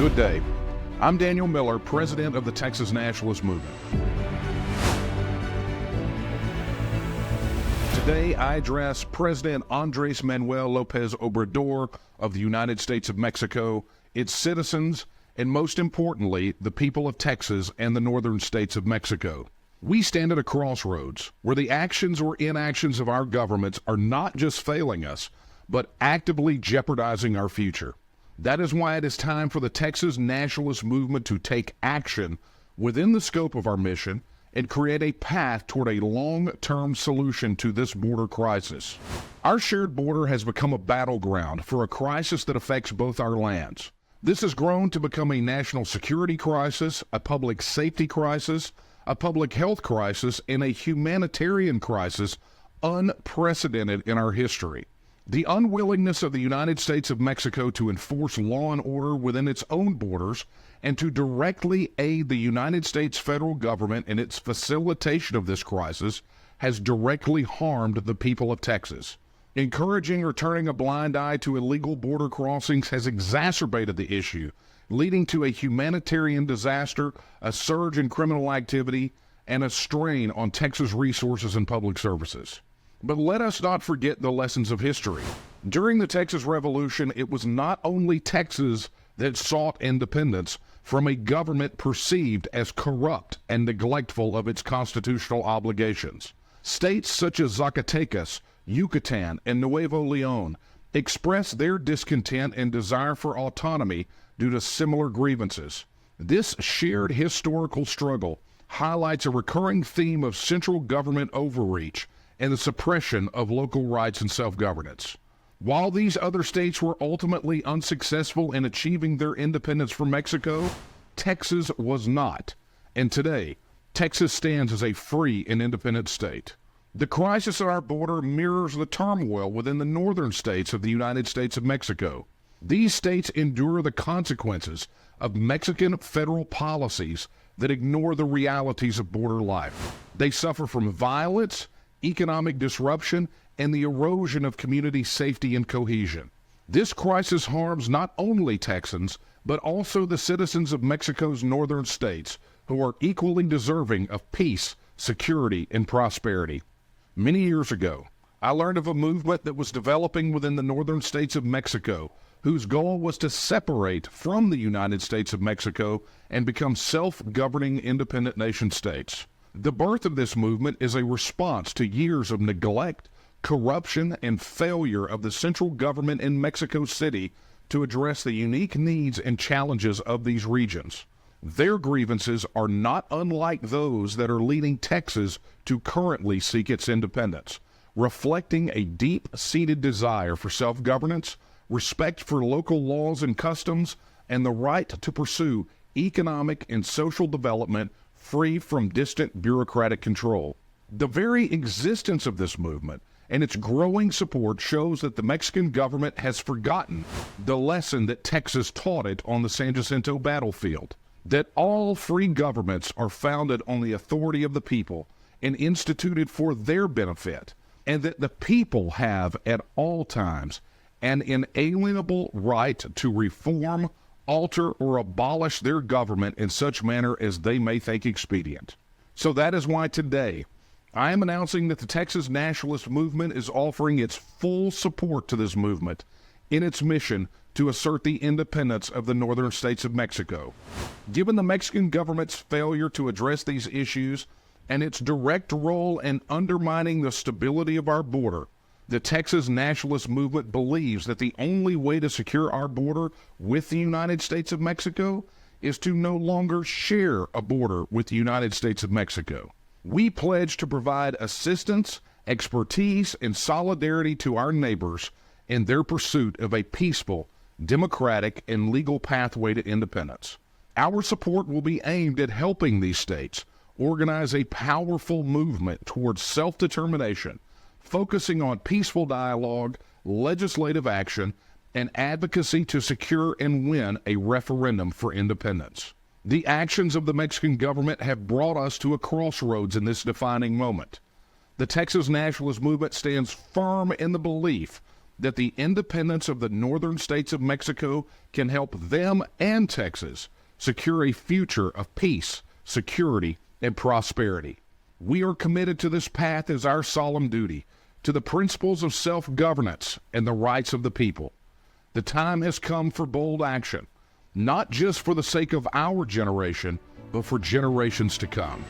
Good day. I'm Daniel Miller, president of the Texas Nationalist Movement. Today, I address President Andrés Manuel López Obrador of the United States of Mexico, its citizens, and most importantly, the people of Texas and the northern states of Mexico. We stand at a crossroads where the actions or inactions of our governments are not just failing us, but actively jeopardizing our future. That is why it is time for the Texas Nationalist Movement to take action within the scope of our mission and create a path toward a long-term solution to this border crisis. Our shared border has become a battleground for a crisis that affects both our lands. This has grown to become a national security crisis, a public safety crisis, a public health crisis, and a humanitarian crisis unprecedented in our history. The unwillingness of the United States of Mexico to enforce law and order within its own borders and to directly aid the United States federal government in its facilitation of this crisis has directly harmed the people of Texas. Encouraging or turning a blind eye to illegal border crossings has exacerbated the issue, leading to a humanitarian disaster, a surge in criminal activity, and a strain on Texas resources and public services. But let us not forget the lessons of history. During the Texas Revolution, it was not only Texas that sought independence from a government perceived as corrupt and neglectful of its constitutional obligations. States such as Zacatecas, Yucatan, and Nuevo León expressed their discontent and desire for autonomy due to similar grievances. This shared historical struggle highlights a recurring theme of central government overreach and the suppression of local rights and self-governance. While these other states were ultimately unsuccessful in achieving their independence from Mexico, Texas was not. And today, Texas stands as a free and independent state. The crisis at our border mirrors the turmoil within the northern states of the United States of Mexico. These states endure the consequences of Mexican federal policies that ignore the realities of border life. They suffer from violence, economic disruption, and the erosion of community safety and cohesion. This crisis harms not only Texans, but also the citizens of Mexico's northern states, who are equally deserving of peace, security, and prosperity. Many years ago, I learned of a movement that was developing within the northern states of Mexico, whose goal was to separate from the United States of Mexico and become self-governing independent nation states. The birth of this movement is a response to years of neglect, corruption, and failure of the central government in Mexico City to address the unique needs and challenges of these regions. Their grievances are not unlike those that are leading Texas to currently seek its independence, reflecting a deep-seated desire for self-governance, respect for local laws and customs, and the right to pursue economic and social development free from distant bureaucratic control. The very existence of this movement and its growing support shows that the Mexican government has forgotten the lesson that Texas taught it on the San Jacinto battlefield, that all free governments are founded on the authority of the people and instituted for their benefit, and that the people have at all times an inalienable right to reform, alter, or abolish their government in such manner as they may think expedient. So that is why today I am announcing that the Texas Nationalist Movement is offering its full support to this movement in its mission to assert the independence of the northern states of Mexico. Given the Mexican government's failure to address these issues and its direct role in undermining the stability of our border, the Texas Nationalist Movement believes that the only way to secure our border with the United States of Mexico is to no longer share a border with the United States of Mexico. We pledge to provide assistance, expertise, and solidarity to our neighbors in their pursuit of a peaceful, democratic, and legal pathway to independence. Our support will be aimed at helping these states organize a powerful movement towards self-determination, focusing on peaceful dialogue, legislative action, and advocacy to secure and win a referendum for independence. The actions of the Mexican government have brought us to a crossroads in this defining moment. The Texas Nationalist Movement stands firm in the belief that the independence of the northern states of Mexico can help them and Texas secure a future of peace, security, and prosperity. We are committed to this path as our solemn duty, to the principles of self-governance and the rights of the people. The time has come for bold action, not just for the sake of our generation, but for generations to come.